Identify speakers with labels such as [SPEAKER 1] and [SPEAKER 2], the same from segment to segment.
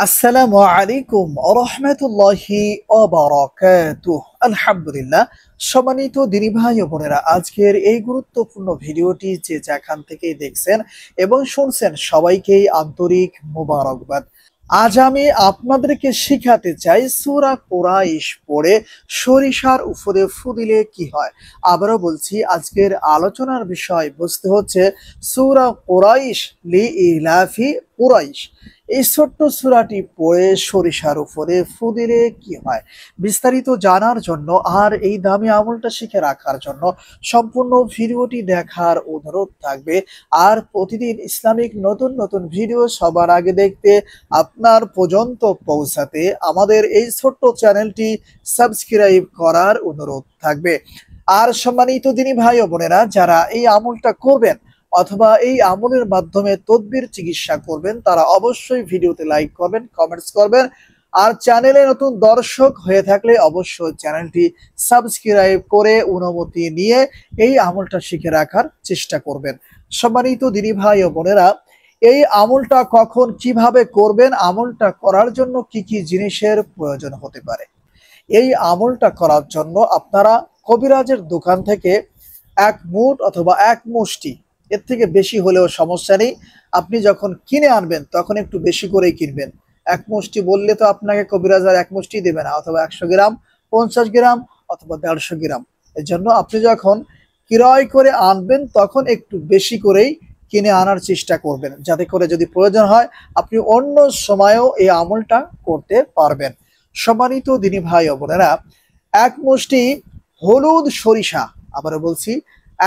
[SPEAKER 1] আসসালামু আলাইকুম ওয়া রাহমাতুল্লাহি ওয়া বারাকাতুহু। আলহামদুলিল্লাহ। সম্মানিত দিনী ভাই ও বোনেরা, আজকের এই গুরুত্বপূর্ণ ভিডিওটি যে যেখান থেকেই দেখছেন এবং শুনছেন সবাইকেই আন্তরিক মোবারকবাদ। আজ আমি আপনাদেরকে শিখাতে চাই সূরা কুরাইশ পড়ে সরিষার উপরে ফু দিলে কি হয়। আবারও বলছি, আজকের আলোচনার বিষয় বুঝতে হচ্ছে সূরা কুরাইশ লিইলাফি কুরাইশ। এই ছোট্ট সূরাটি পড়ে সরিষার উপরে ফু দিলে কি হয়, বিস্তারিত জানার জন্য আর এই দামি আমলটা শিখে রাখার জন্য সম্পূর্ণ ভিডিওটি দেখার অনুরোধ থাকবে। আর প্রতিদিন ইসলামিক নতুন নতুন ভিডিও সবার আগে দেখতে, আপনার পর্যন্ত পৌঁছাতে আমাদের এই ছোট্ট চ্যানেলটি সাবস্ক্রাইব করার অনুরোধ থাকবে। আর সম্মানিত দিনী ভাই ও বোনেরা, যারা এই আমলটা করবেন অথবা এই আমলের মাধ্যমে তদবির চিকিৎসা করবেন, তারা অবশ্যই ভিডিওতে লাইক করবেন, কমেন্টস করবেন। আর চ্যানেলে নতুন দর্শক হয়ে থাকলে অবশ্যই চ্যানেলটি সাবস্ক্রাইব করে অনুমতি নিয়ে এই আমলটা শিখে রাখার চেষ্টা করবেন। সম্মানিত দিনী ভাই ও বোনেরা, এই আমলটা কখন কিভাবে করবেন, আমলটা করার জন্য কি কি জিনিসের প্রয়োজন হতে পারে। এই আমলটা করার জন্য আপনারা কবিরাজের দোকান থেকে এক মুঠ অথবা এক মুষ্টি, এর থেকে বেশি হলেও সমস্যা নেই, আপনি যখন কিনে আনবেন তখন একটু বেশি করেই কিনবেন। এক মুষ্টি বললে তো আপনাকে কবিরাজ আর এক মুষ্টি দেবে না, অথবা 100 গ্রাম, 50 গ্রাম অথবা 150 গ্রাম। এর জন্য আপনি যখন ক্রয় করে আনবেন তখন একটু বেশি করেই কিনে আনার চেষ্টা করবেন, যাতে করে যদি প্রয়োজন হয় আপনি অন্য সময়েও এই আমলটা করতে পারবেন। সম্মানিত দিনী ভাই ও বোনেরা, এক মুষ্টি হলুদ সরিষা, আবারও বলছি,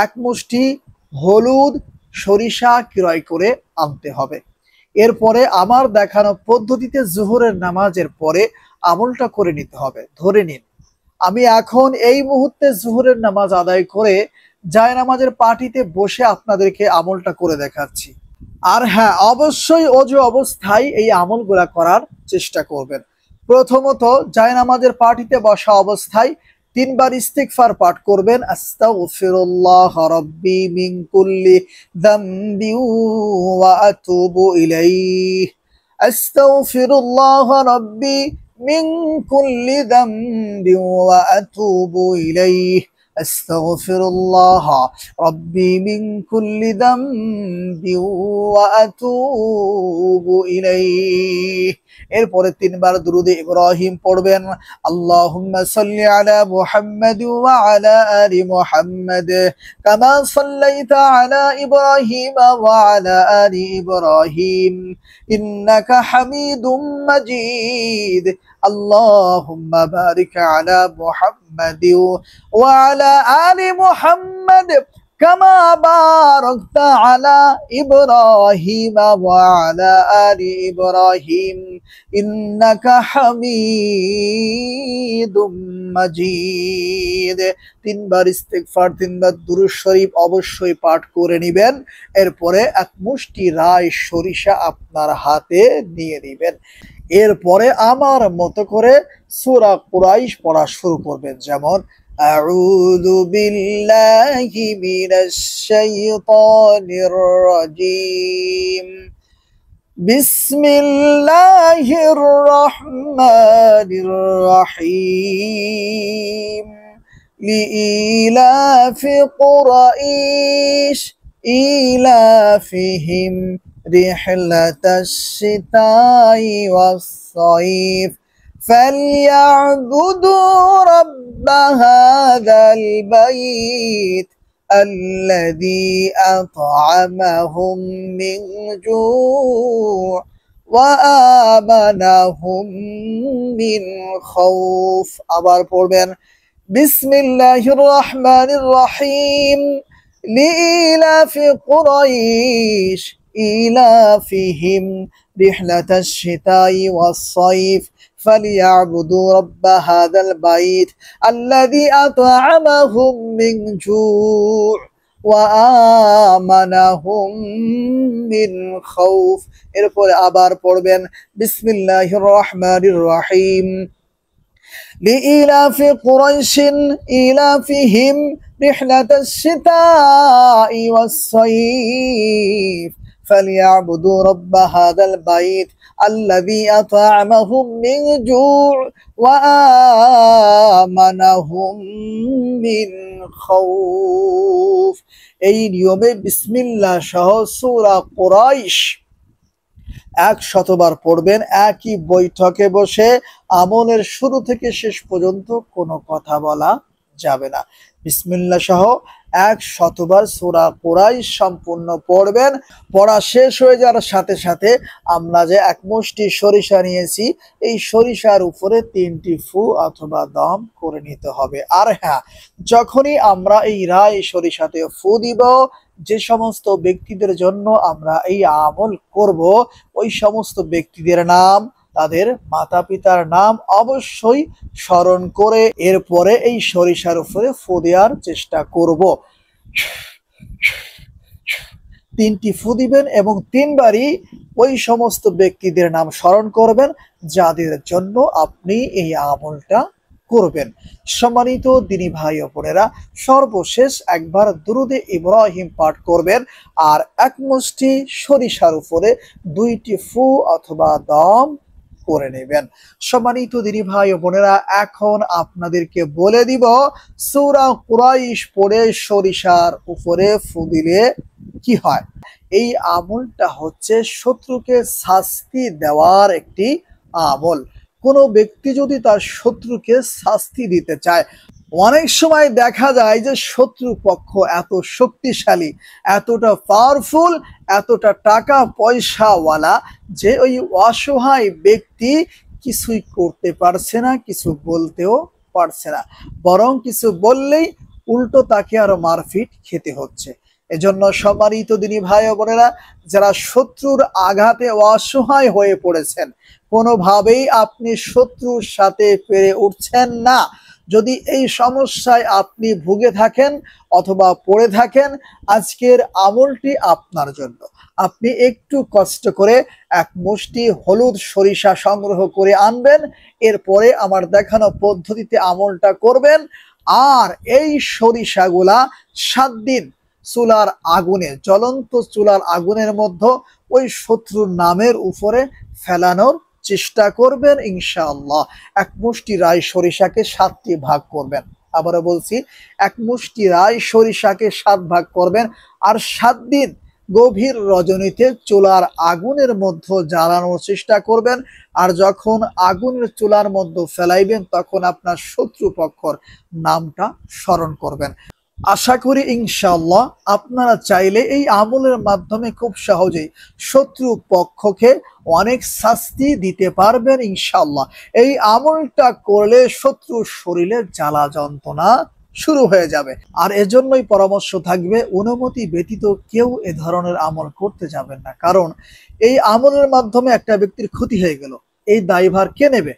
[SPEAKER 1] এক মুষ্টি হলুদ সরিষা ক্রয় করে আনতে হবে। এরপরে আমার দেখানো পদ্ধতিতে জোহরের নামাজের পরে আমলটা করে নিতে হবে। ধরে নিন আমি এখন এই মুহূর্তে জোহরের নামাজ আদায় করে জায়নামাজের পাটিতে বসে আপনাদেরকে আমলটা করে দেখাচ্ছি। আর হ্যাঁ, অবশ্যই অজু অবস্থায় এই আমলগুলা করার চেষ্টা করবেন। প্রথমত জায়নামাজের পাটিতে বসা অবস্থায় 3 বার ইস্তিগফার পাঠ করবেন। আস্তাগফিরুল্লাহ রাব্বি মিন কুল্লি যামবি ওয়া আতুবু ইলাইহি। আস্তাগফিরুল্লাহ রাব্বি মিন কুল্লি যামবি ওয়া আতুবু ইলাইহি। আস্তাগফিরুল্লাহ রাব্বি মিন কুল্লি যামবি ওয়া আতুবু ইলাইহি। এরপরে 3 বার দুরুদে ইব্রাহিম পড়বেন। আল্লাহুম্মা সাল্লি আলা মুহাম্মাদ ওয়া আলা আলি মুহাম্মাদ কামা সাল্লাইতা আলা ইব্রাহিম ওয়া আলা আলি ইব্রাহিম ইন্নাকা হামিদুম মাজিদ। আল্লাহুম্মা বারিক আলা মুহাম্মাদ ওয়া আলা আলি মুহাম্মাদ কামা বারাকতা আলা ইব্রাহিম ওয়া আলা আলি ইব্রাহিম ইন্নাকা হামিদুম মাজিদ। 3 বার ইস্তিগফার, 3 বার দুরূদ শরীফ অবশ্যই পাঠ করে নেবেন। এরপরে এক মুষ্টি রাই সরিষা আপনার হাতে নিয়ে নেবেন। এরপরে আমার মতো করে সূরা কুরাইশ পড়া শুরু করবেন। যেমন আউযু বিল্লাহি মিনাশ শাইতানির রাজিম, বিসমিল্লাহির রহমানির রহিম, লিইলাফি কুরাইশ ইলাফিহিম রিহলাতাশ শিতাই ওয়াস সাইফ فليعبدوا رب هذا البيت الذي أطعمهم من جوع وآمنهم من خوف। আবার পড়বেন বিসমিল্লাহির রহমানির রহিম, লিইলাফি কুরাইশ ইলাফিহিম রিহলাতাশ শিতাই ওয়াস সাইফ فليعبدوا رب هذا البيت الذي أطعمهم من جوع وآمنهم من خوف। এরপরে আবার পড়বেন বিসমিল্লাহির রহমানির রহিম, লিইলাফি কুরাইশিন ইলাফিহিম রিহলাতাশ শিতাই ওয়াস সাইফ فليعبدوا رب هذا البيت الذي أطعمهم من جوع وآمنهم من خوف। এই নিয়মে বিসমিল্লাহ সহ সূরা কুরাইশ 100 বার পড়বেন। একই বৈঠকে বসে আমলের শুরু থেকে শেষ পর্যন্ত কোনো কথা বলা যাবে না। বিসমিল্লাহ সহ 100 বার সূরা কুরাইশ সম্পূর্ণ পড়বেন। পড়া শেষ হয়ে যাওয়ার সাথে সাথে আমরা যে এক মুষ্টি সরিষা নিয়েছি, এই সরিষার উপরে 3টি ফু অথবা দম করে নিতে হবে। আর হ্যাঁ, যখনই আমরা এই রাই সরিষাতে ফু দিব, যে সমস্ত ব্যক্তিদের জন্য আমরা এই আমল করব, ওই সমস্ত ব্যক্তিদের নাম, তাদের মাতা পিতার নাম অবশ্যই স্মরণ করে এরপরে এই সরিষার উপরে ফু দেওয়ার চেষ্টা করব। 3টি ফু দিবেন এবং 3 বারই ওই সমস্ত ব্যক্তিদের নাম স্মরণ করবেন যাদের জন্য আপনি এই আমলটা করবেন। সম্মানিত দিনী ভাই ও বোনেরা, সর্বশেষ একবার দুরুদে ইব্রাহিম পাঠ করবেন আর এক মুষ্টি সরিষার উপরে 2টি ফু অথবা দম করে নেবেন। সম্মানিত দিনী ভাই ও বোনেরা, এখন আপনাদেরকে বলে দিব সূরা কুরাইশ পড়ে সরিষার উপরে ফু দিলে কি হয়। এই আমলটা হচ্ছে শত্রুকে শাস্তি দেওয়ার একটি আমল। কোনো ব্যক্তি যদি তার শত্রুকে শাস্তি দিতে চায়, অনেক সময় দেখা যায় যে শত্রু পক্ষ এত শক্তিশালী, এতটা পাওয়ারফুল, এতটা টাকা পয়সাওয়ালা যে ওই অসহায় ব্যক্তি কিছুই করতে পারছে না, কিছু বলতেও পারছে না, বরং কিছু বললেই উল্টো তাকে আরো মারপিট খেতে হচ্ছে। এজন্য সম্মানিত দিনী ভাই ও বোনেরা, যারা শত্রুর আঘাতে অসহায় হয়ে পড়েছেন, কোনোভাবেই আপনি শত্রুর সাথে পেরে উঠছেন না, যদি এই সমস্যায় আপনি ভুগে থাকেন অথবা পড়ে থাকেন, আজকের আমলটি আপনার জন্য। আপনি একটু কষ্ট করে এক মুষ্টি হলুদ সরিষা সংগ্রহ করে আনবেন, এরপরে আমার দেখানো পদ্ধতিতে আমলটা করবেন। আর এই সরিষাগুলা 7 দিন চুলার আগুনে, জ্বলন্ত চুলার আগুনের মধ্যে ওই শত্রুর নামের উপরে ফেলানোর চেষ্টা করবেন ইনশাআল্লাহ। এক মুষ্টি রাই সরিষাকে 7টি ভাগ করবেন। আবারও বলছি, এক মুষ্টি রাই সরিষাকে 7 ভাগ করবেন আর 7 দিন গভীর রজনীতে চুলার আগুনের মধ্যে জ্বালানোর চেষ্টা করবেন। আর যখন আগুনের চুলার মধ্যে ফেলাইবেন, তখন আপনার শত্রুপক্ষর নামটা স্মরণ করবেন। আশা করি ইনশাআল্লাহ আপনারা চাইলে এই আমলের মাধ্যমে খুব সহজেই শত্রু পক্ষকে অনেক শাস্তি দিতে পারবেন ইনশাআল্লাহ। এই আমলটা করলে শত্রুর শরীরে জ্বালা যন্ত্রণা শুরু হয়ে যাবে। আর এজন্যই পরামর্শ থাকবে, অনুমতি ব্যতীত কেউ এ ধরনের আমল করতে যাবেন না, কারণ এই আমলের মাধ্যমে একটা ব্যক্তির ক্ষতি হয়ে গেল, এই দায়ভার কে নেবে?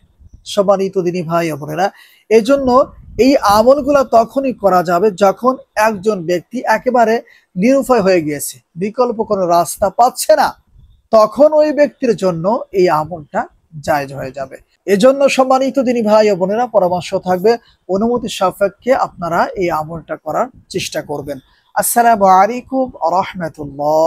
[SPEAKER 1] সম্মানিত দিনী ভাই ও বোনেরা, এজন্য এই আমলগুলা তখনই করা যাবে যখন একজন ব্যক্তি একেবারে নিরুপায় হয়ে গিয়েছে, বিকল্প কোনো রাস্তা পাচ্ছে না, তখন ওই ব্যক্তির জন্য এই আমলটা জায়েজ হয়ে যাবে। এজন্য সম্মানিত দিনী ভাই ও বোনেরা, পরামর্শ থাকবে অনুমতি সাপেক্ষে আপনারা এই আমলটা করার চেষ্টা করবেন। আসসালামু আলাইকুম ওয়া রাহমাতুল্লাহ।